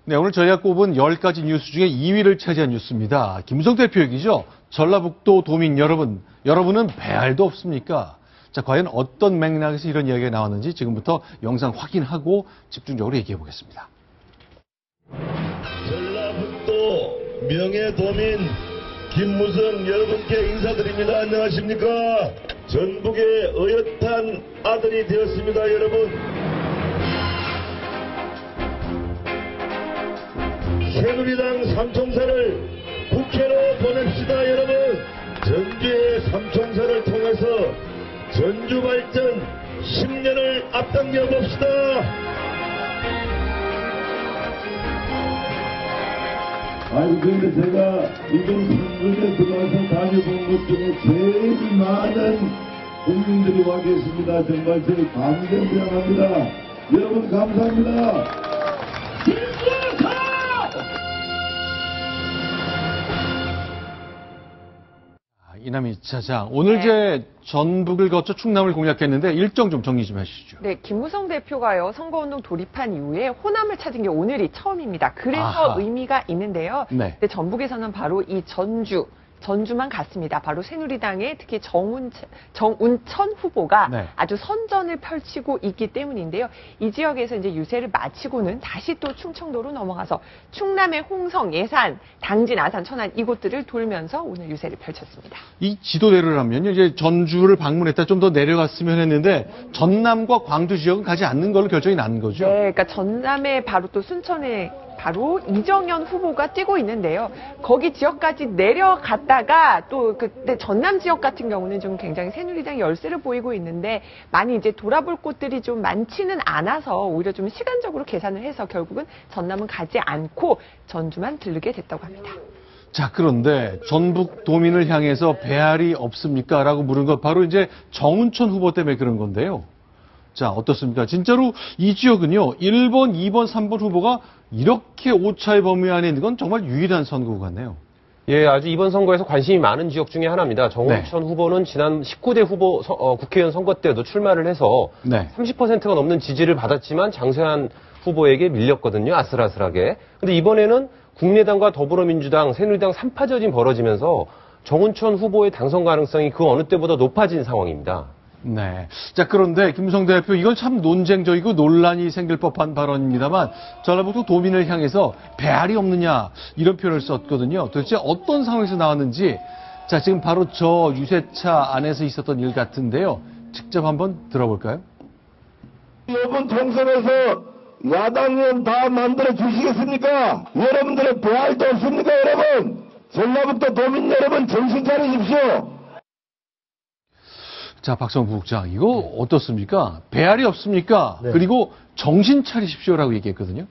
네, 오늘 저희가 꼽은 10가지 뉴스 중에 2위를 차지한 뉴스입니다. 김무성 대표 얘기죠. 전라북도 도민 여러분, 여러분은 배알도 없습니까? 자, 과연 어떤 맥락에서 이런 이야기가 나왔는지 지금부터 영상 확인하고 집중적으로 얘기해 보겠습니다. 전라북도 명예도민 김무성 여러분께 인사드립니다. 안녕하십니까? 전북의 어엿한 아들이 되었습니다, 여러분. 새누리당 삼총사를 국회로 보냅시다, 여러분. 전주의 삼총사를 통해서 전주 발전 10년을 앞당겨 봅시다. 아니, 근데 제가 이번 선거에 들어와서 다녀본 것 중에 제일 많은 국민들이 와 계십니다. 정말 제일 감개무량합니다. 여러분 감사합니다. 이남희 차장, 오늘 이제 전북을 거쳐 충남을 공략했는데 일정 좀 정리 좀 해주시죠. 네, 김무성 대표가요, 선거운동 돌입한 이후에 호남을 찾은 게 오늘이 처음입니다. 그래서 아하. 의미가 있는데요. 네. 근데 전북에서는 바로 이 전주만 갔습니다. 바로 새누리당의 특히 정운천 후보가 네. 아주 선전을 펼치고 있기 때문인데요. 이 지역에서 이제 유세를 마치고는 다시 또 충청도로 넘어가서 충남의 홍성, 예산, 당진, 아산, 천안 이곳들을 돌면서 오늘 유세를 펼쳤습니다. 이 지도대로라면 이제 전주를 방문했다 좀 더 내려갔으면 했는데 전남과 광주 지역은 가지 않는 걸로 결정이 난 거죠. 네, 그러니까 전남에 바로 또 순천에 바로 이정현 후보가 뛰고 있는데요. 거기 지역까지 내려갔다가 또 그때 전남 지역 같은 경우는 좀 굉장히 새누리당 열세를 보이고 있는데 많이 이제 돌아볼 곳들이 좀 많지는 않아서 오히려 좀 시간적으로 계산을 해서 결국은 전남은 가지 않고 전주만 들르게 됐다고 합니다. 자, 그런데 전북 도민을 향해서 배알이 없습니까? 라고 물은 것 바로 이제 정운천 후보 때문에 그런 건데요. 자, 어떻습니까? 진짜로 이 지역은요, 1번, 2번, 3번 후보가 이렇게 오차의 범위 안에 있는 건 정말 유일한 선거 같네요. 예, 아주 이번 선거에서 관심이 많은 지역 중에 하나입니다. 정운천 후보는 지난 19대 후보 국회의원 선거 때도 출마를 해서 30%가 넘는 지지를 받았지만 장세환 후보에게 밀렸거든요. 아슬아슬하게. 근데 이번에는 국민의당과 더불어민주당, 새누리당 3파전이 벌어지면서 정운천 후보의 당선 가능성이 그 어느 때보다 높아진 상황입니다. 네. 자, 그런데 김무성 대표, 이건 참 논쟁적이고 논란이 생길 법한 발언입니다만 전라북도 도민을 향해서 배알이 없느냐 이런 표현을 썼거든요. 도대체 어떤 상황에서 나왔는지 자, 지금 바로 저 유세차 안에서 있었던 일 같은데요. 직접 한번 들어볼까요? 이번 총선에서 야당 의원 다 만들어 주시겠습니까? 여러분들의 배알도 없습니까, 여러분? 전라북도 도민 여러분 정신 차리십시오. 자, 박성호 부국장, 이거 어떻습니까? 배알이 없습니까? 네. 그리고 정신 차리십시오라고 얘기했거든요.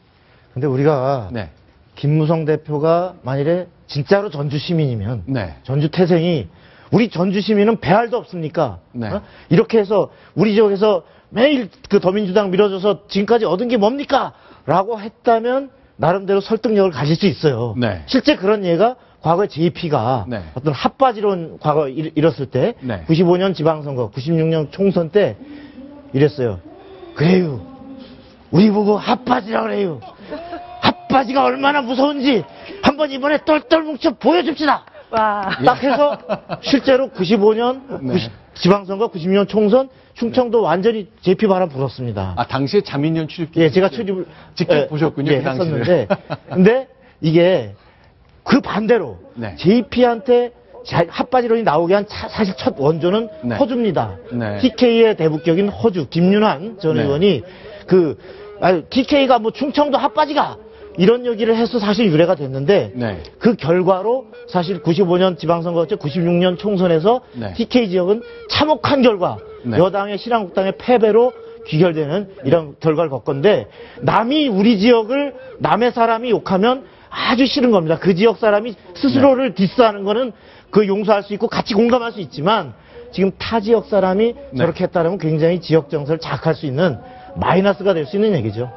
근데 우리가 네. 김무성 대표가 만일에 진짜로 전주 시민이면 네. 전주 태생이 우리 전주 시민은 배알도 없습니까? 네. 이렇게 해서 우리 지역에서 매일 그 더민주당 밀어줘서 지금까지 얻은 게 뭡니까? 라고 했다면 나름대로 설득력을 가질 수 있어요. 네. 실제 그런 예가 과거에 JP가 네. 어떤 핫바지론 과거 이뤘을 때 네. 95년 지방선거, 96년 총선 때 이랬어요. 그래요. 우리 보고 핫바지라 그래요. 핫바지가 얼마나 무서운지 한번 이번에 똘똘 뭉쳐 보여줍시다. 와. 딱 해서 실제로 95년 네. 지방선거, 96년 총선 충청도 완전히 JP 바람 불었습니다. 아, 당시에 자민련 출입. 예, 제가 출입을 직접 보셨군요. 예, 그 당시를. 했었는데 근데 이게 그 반대로 네. JP한테 핫바지론이 나오게 한 사실 첫 원조는 네. 허주입니다. 네. TK의 대북격인 허주 김윤환 전 네. 의원이 TK가 뭐 충청도 핫바지가 이런 얘기를 해서 사실 유래가 됐는데 네. 그 결과로 사실 95년 지방선거 때 96년 총선에서 네. TK 지역은 참혹한 결과 네. 여당의 신한국당의 패배로 귀결되는 이런 결과를 겪건데 남이 우리 지역을 남의 사람이 욕하면 아주 싫은 겁니다. 그 지역 사람이 스스로를 디스하는 거는 그 용서할 수 있고 같이 공감할 수 있지만 지금 타 지역 사람이 저렇게 했다면 굉장히 지역 정서를 자극할 수 있는 마이너스가 될 수 있는 얘기죠.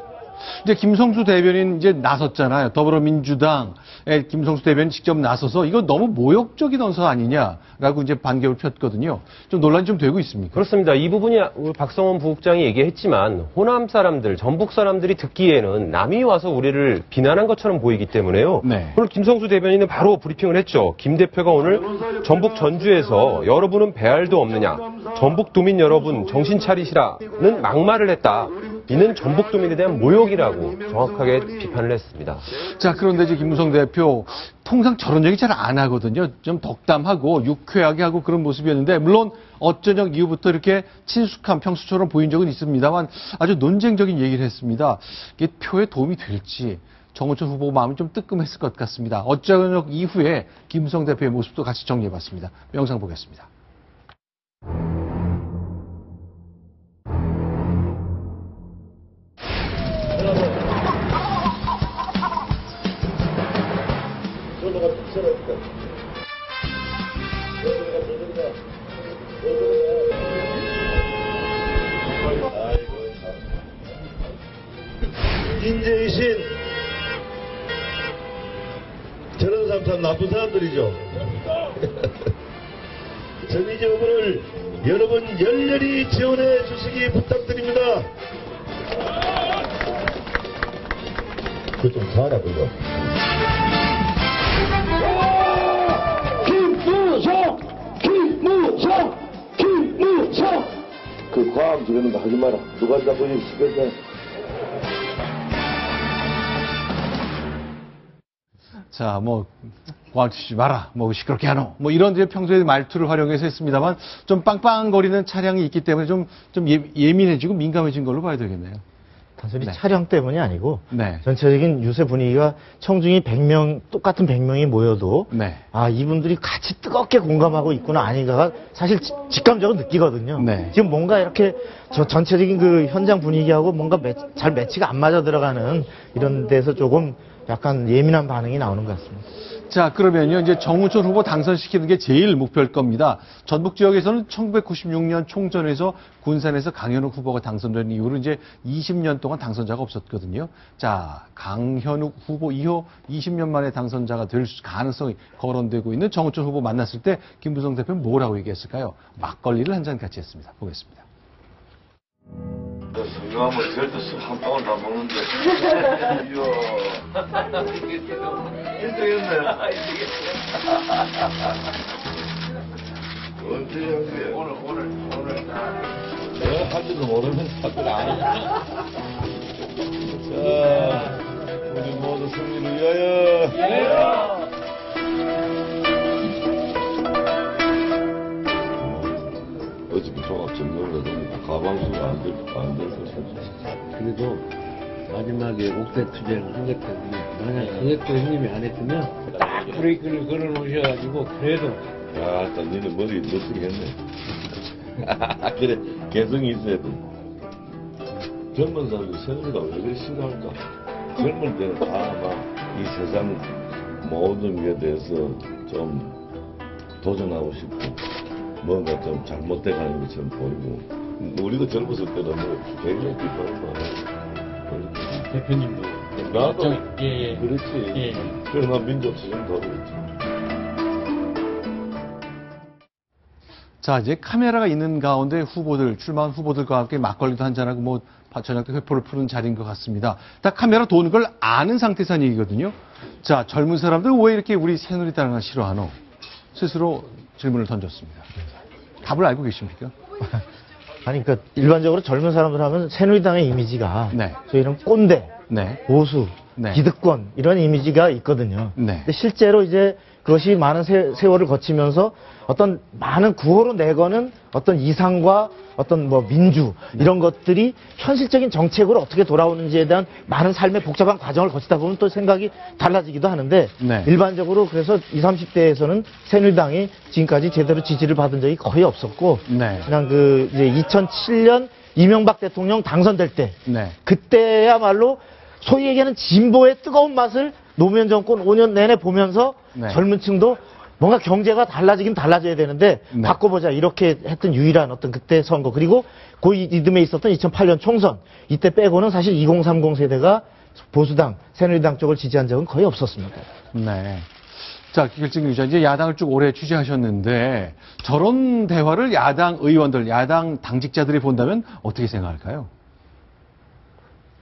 이제 김성수 대변인 이제 나섰잖아요. 더불어민주당의 김성수 대변인 직접 나서서 이거 너무 모욕적인 언서 아니냐라고 이제 반격을 폈거든요. 좀 논란이 좀 되고 있습니까? 그렇습니다. 이 부분이 우리 박성원 부국장이 얘기했지만 호남 사람들, 전북 사람들이 듣기에는 남이 와서 우리를 비난한 것처럼 보이기 때문에요. 네. 오늘 김성수 대변인은 바로 브리핑을 했죠. 김 대표가 오늘 전북 전주에서 여러분은 배알도 없느냐, 전북도민 여러분 정신 차리시라는 막말을 했다. 이는 전북도민에 대한 모욕이라고 정확하게 비판을 했습니다. 자, 그런데 이제 김무성 대표 통상 저런 얘기 잘 안 하거든요. 좀 덕담하고 유쾌하게 하고 그런 모습이었는데 물론 어쩌녁 이후부터 이렇게 친숙한 평소처럼 보인 적은 있습니다만 아주 논쟁적인 얘기를 했습니다. 이게 표에 도움이 될지 정우천 후보 마음이 좀 뜨끔했을 것 같습니다. 어쩌녁 이후에 김무성 대표의 모습도 같이 정리해봤습니다. 영상 보겠습니다. 인재이신 저런 사람 참 나쁜 사람들이죠. 정의지 후보를 여러분 열렬히 지원해 주시기 부탁드립니다. 그거 좀 사라 그거. 김무성! 그 과학 지르는 거 하지 마라. 누가 자꾸 시켰냐? 자, 과학 치지 마라, 시끄럽게 하노, 이런 이제 평소에 말투를 활용해서 했습니다만 좀 빵빵거리는 차량이 있기 때문에 좀 예민해지고 민감해진 걸로 봐야 되겠네요. 단순히 네. 차량 때문이 아니고 네. 전체적인 유세 분위기가 청중이 100명, 똑같은 100명이 모여도 네. 아, 이분들이 같이 뜨겁게 공감하고 있구나 아닌가가 사실 직감적으로 느끼거든요. 네. 지금 뭔가 이렇게 전체적인 그 현장 분위기하고 뭔가 잘 매치가 안 맞아 들어가는 이런 데서 조금 약간 예민한 반응이 나오는 것 같습니다. 자, 그러면요, 이제 정우천 후보 당선시키는 게 제일 목표일 겁니다. 전북 지역에서는 1996년 총선에서 군산에서 강현욱 후보가 당선된 이후로 이제 20년 동안 당선자가 없었거든요. 자, 강현욱 후보 이후 20년 만에 당선자가 될 가능성이 거론되고 있는 정우천 후보 만났을 때 김무성 대표는 뭐라고 얘기했을까요? 막걸리를 한 잔 같이 했습니다. 보겠습니다. 성경하면 절대 술한 방울 안 먹는데. 이야. 1등했네. 언제 형님? 오늘. 내가 한지도 모르는 사들 아니야. 자, 우리 모두 승리를 위하여. 어차피 종합 점검을 해도 가방수가 안 될 것이죠. 그래도 마지막에 옥대 투쟁을 한 것 때문에 만약 그것도 형님이 안 했으면 딱 브레이크를 걸어 놓으셔가지고 그래도 야, 일단 니네 머리 멋지겠네. 그래, 개성이 있어야 돼. 젊은 사람들 새누리가 왜 그리 싫어할까? 젊을 때는 다 막 이 세상 모든 것에 대해서 좀 도전하고 싶고 뭔가 좀 잘못돼 가는 것처럼 보이고 우리도 젊었을 때는 굉장히 기뻐할 거야. 대표님도 나도 예. 그렇지. 예. 그러나 민족수준도 그렇지. 자, 이제 카메라가 있는 가운데 출마한 후보들과 함께 막걸리도 한잔하고 저녁 때 회포를 푸는 자리인 것 같습니다. 다 카메라 도는 걸 아는 상태에서 한 얘기거든요. 자, 젊은 사람들 왜 이렇게 우리 새누리당을 싫어하노? 스스로 질문을 던졌습니다. 답을 알고 계십니까? 아니, 그러니까 일반적으로 젊은 사람들 하면 새누리당의 이미지가 네. 저희는 꼰대, 네. 보수, 네. 기득권 이런 이미지가 있거든요. 네. 근데 실제로 이제 그것이 많은 세월을 거치면서 어떤 많은 구호로 내거는 어떤 이상과 어떤 민주 이런 것들이 현실적인 정책으로 어떻게 돌아오는지에 대한 많은 삶의 복잡한 과정을 거치다 보면 또 생각이 달라지기도 하는데 네. 일반적으로 그래서 20, 30대에서는 새누리당이 지금까지 제대로 지지를 받은 적이 거의 없었고 네. 그냥 이제 2007년 이명박 대통령 당선될 때 네. 그때야말로 소위 얘기하는 진보의 뜨거운 맛을 노무현 정권 5년 내내 보면서 네. 젊은 층도 뭔가 경제가 달라지긴 달라져야 되는데 네. 바꿔보자 이렇게 했던 유일한 어떤 그때 선거 그리고 그 이듬해 있었던 2008년 총선 이때 빼고는 사실 2030 세대가 보수당, 새누리당 쪽을 지지한 적은 거의 없었습니다. 네. 자, 기결증 유자 이제 야당을 쭉 오래 취재하셨는데 저런 대화를 야당 의원들, 야당 당직자들이 본다면 어떻게 생각할까요?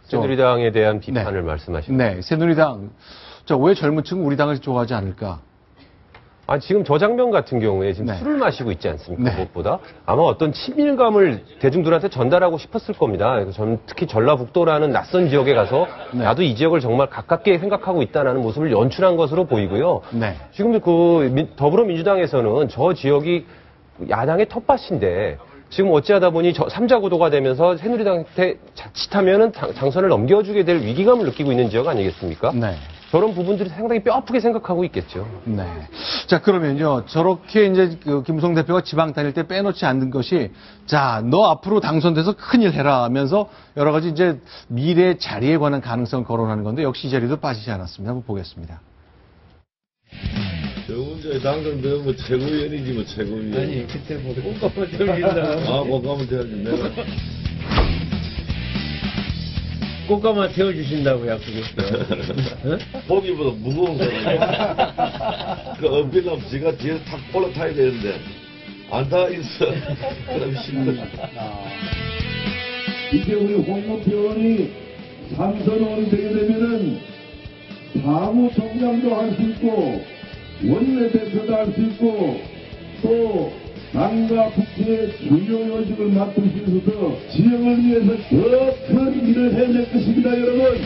새누리당에 대한 비판을 말씀하시는 네, 새누리당. 자, 왜 젊은 층은 우리 당을 좋아하지 않을까? 지금 저 장면 같은 경우에 지금 네. 술을 마시고 있지 않습니까? 네. 무엇보다 아마 어떤 친밀감을 대중들한테 전달하고 싶었을 겁니다. 그래서 특히 전라북도라는 낯선 지역에 가서 네. 나도 이 지역을 정말 가깝게 생각하고 있다는 모습을 연출한 것으로 보이고요. 네. 지금 더불어민주당에서는 저 지역이 야당의 텃밭인데 지금 어찌하다 보니 삼자구도가 되면서 새누리당한테 자칫하면은 당선을 넘겨주게 될 위기감을 느끼고 있는 지역 아니겠습니까? 네. 저런 부분들이 상당히 뼈아프게 생각하고 있겠죠. 네. 자, 그러면요. 저렇게 이제 김무성 대표가 지방 다닐 때 빼놓지 않는 것이 자, 너 앞으로 당선돼서 큰일 해라 하면서 여러 가지 이제 미래 자리에 관한 가능성을 거론하는 건데 역시 이 자리도 빠지지 않았습니다. 한번 보겠습니다. 정운전에 당선되면 뭐 최고위원이지 뭐 최고위원. 아니 그때 뭐 꽃가마 태워준다. 꽃가면 돼야지 내가. 꽃가마 태워주신다고 약속했어. 응? 보기보다 무거운 사람이야. 그 어필하면 지가 뒤에 탁 올라타야 되는데 안 타 있어. 그럼 힘들어. 이제 우리 홍문표 의원이 삼선원이 되게 되면은 사무총장도 할 수 있고 원내대표도 할 수 있고 또 당과 국회의 중요 요직을 맡으시면서도 지역을 위해서 더 큰 일을 해낼 것입니다, 여러분.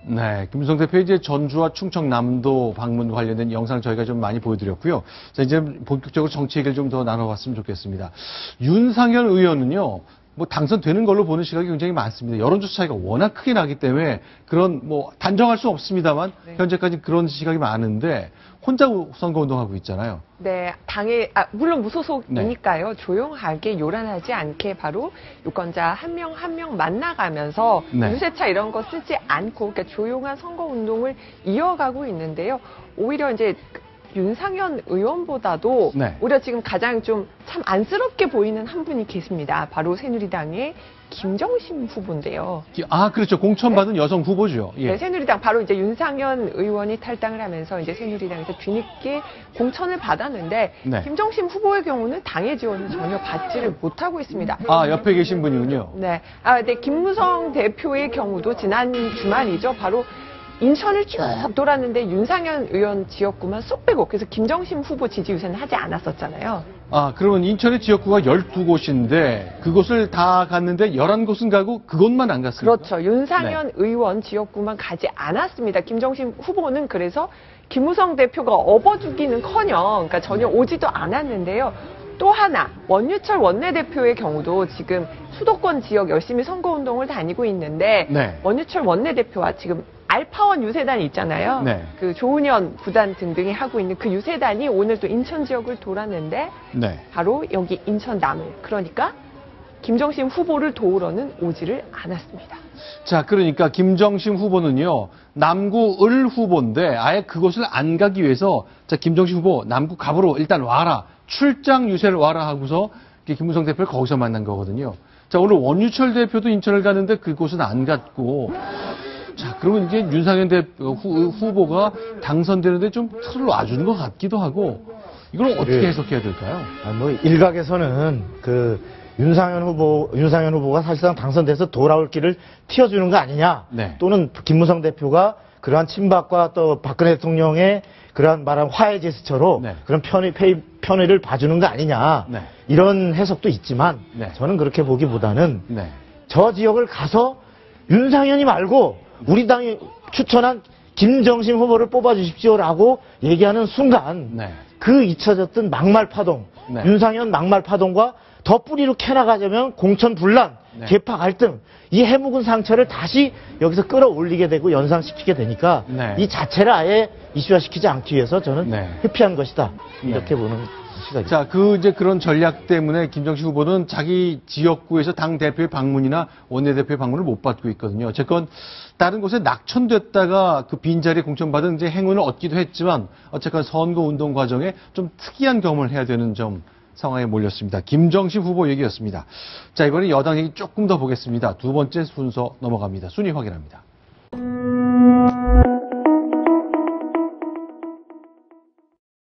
네, 김무성 대표 이제 전주와 충청남도 방문 관련된 영상 저희가 좀 많이 보여드렸고요. 자, 이제 본격적으로 정치 얘기를 좀 더 나눠봤으면 좋겠습니다. 윤상현 의원은요, 뭐 당선되는 걸로 보는 시각이 굉장히 많습니다. 여론조사 차이가 워낙 크게 나기 때문에 그런 뭐 단정할 수 없습니다만 네. 현재까지 그런 시각이 많은데 혼자 선거운동하고 있잖아요. 네, 물론 무소속이니까요. 조용하게 요란하지 않게 바로 유권자 한 명 한 명 만나가면서 네. 유세차 이런 거 쓰지 않고 그러니까 조용한 선거 운동을 이어가고 있는데요. 오히려 이제 윤상현 의원보다도 네. 오히려 지금 가장 좀 참 안쓰럽게 보이는 한 분이 계십니다. 바로 새누리당의 김정심 후보인데요. 아, 그렇죠. 공천받은 여성 후보죠. 예. 네, 새누리당 바로 이제 윤상현 의원이 탈당을 하면서 이제 새누리당에서 뒤늦게 공천을 받았는데 네. 김정심 후보의 경우는 당의 지원을 전혀 받지를 못하고 있습니다. 아, 옆에 계신 분이군요. 네, 네, 김무성 대표의 경우도 지난 주말이죠. 바로 인천을 쭉 돌았는데 윤상현 의원 지역구만 쏙 빼고 그래서 김정심 후보 지지 유세는 하지 않았었잖아요. 아, 그러면 인천의 지역구가 12곳인데 그곳을 다 갔는데 11곳은 가고 그곳만 안 갔습니까? 그렇죠. 윤상현 의원 지역구만 가지 않았습니다. 김정심 후보는 그래서 김무성 대표가 업어주기는커녕 그러니까 전혀 오지도 않았는데요. 또 하나 원유철 원내대표의 경우도 지금 수도권 지역 열심히 선거운동을 다니고 있는데 네. 원유철 원내대표와 지금 알파원 유세단이 있잖아요. 네. 그 조은현 구단 등등이 하고 있는 그 유세단이 오늘 또 인천 지역을 돌았는데 네. 바로 여기 인천 남을 그러니까 김정심 후보를 도우러는 오지를 않았습니다. 자, 그러니까 김정심 후보는요, 남구 을 후보인데 아예 그곳을 안 가기 위해서 자, 김정심 후보 남구 갑으로 일단 와라. 출장 유세를 와라 하고서 김무성 대표를 거기서 만난 거거든요. 자, 오늘 원유철 대표도 인천을 가는데 그곳은 안 갔고 자, 그러면 이제 윤상현 후보가 당선되는데 좀 틀을 놔주는 것 같기도 하고 이걸 어떻게 해석해야 될까요? 뭐 일각에서는 윤상현 후보가 사실상 당선돼서 돌아올 길을 틔워주는 거 아니냐. 네. 또는 김무성 대표가 그러한 친박과 또 박근혜 대통령의 그러한 말한 화해 제스처로 네. 그런 편의를 봐주는 거 아니냐. 네. 이런 해석도 있지만 네. 저는 그렇게 보기보다는 네. 저 지역을 가서 윤상현이 말고 우리 당이 추천한 김정심 후보를 뽑아주십시오라고 얘기하는 순간 네. 그 잊혀졌던 막말 파동, 네. 윤상현 막말 파동과 더 뿌리로 캐나가자면 공천 분란, 네. 계파 갈등, 이 해묵은 상처를 다시 여기서 끌어올리게 되고 연상시키게 되니까 네. 이 자체를 아예 이슈화시키지 않기 위해서 저는 네. 회피한 것이다. 네. 이렇게 보는. 시각이. 자, 이제 그런 전략 때문에 김정식 후보는 자기 지역구에서 당 대표의 방문이나 원내대표의 방문을 못 받고 있거든요. 어쨌건 다른 곳에 낙천됐다가 그 빈자리에 공천받은 이제 행운을 얻기도 했지만 어쨌건 선거 운동 과정에 좀 특이한 경험을 해야 되는 상황에 몰렸습니다. 김정식 후보 얘기였습니다. 자, 이번에 여당 얘기 조금 더 보겠습니다. 두 번째 순서 넘어갑니다. 순위 확인합니다.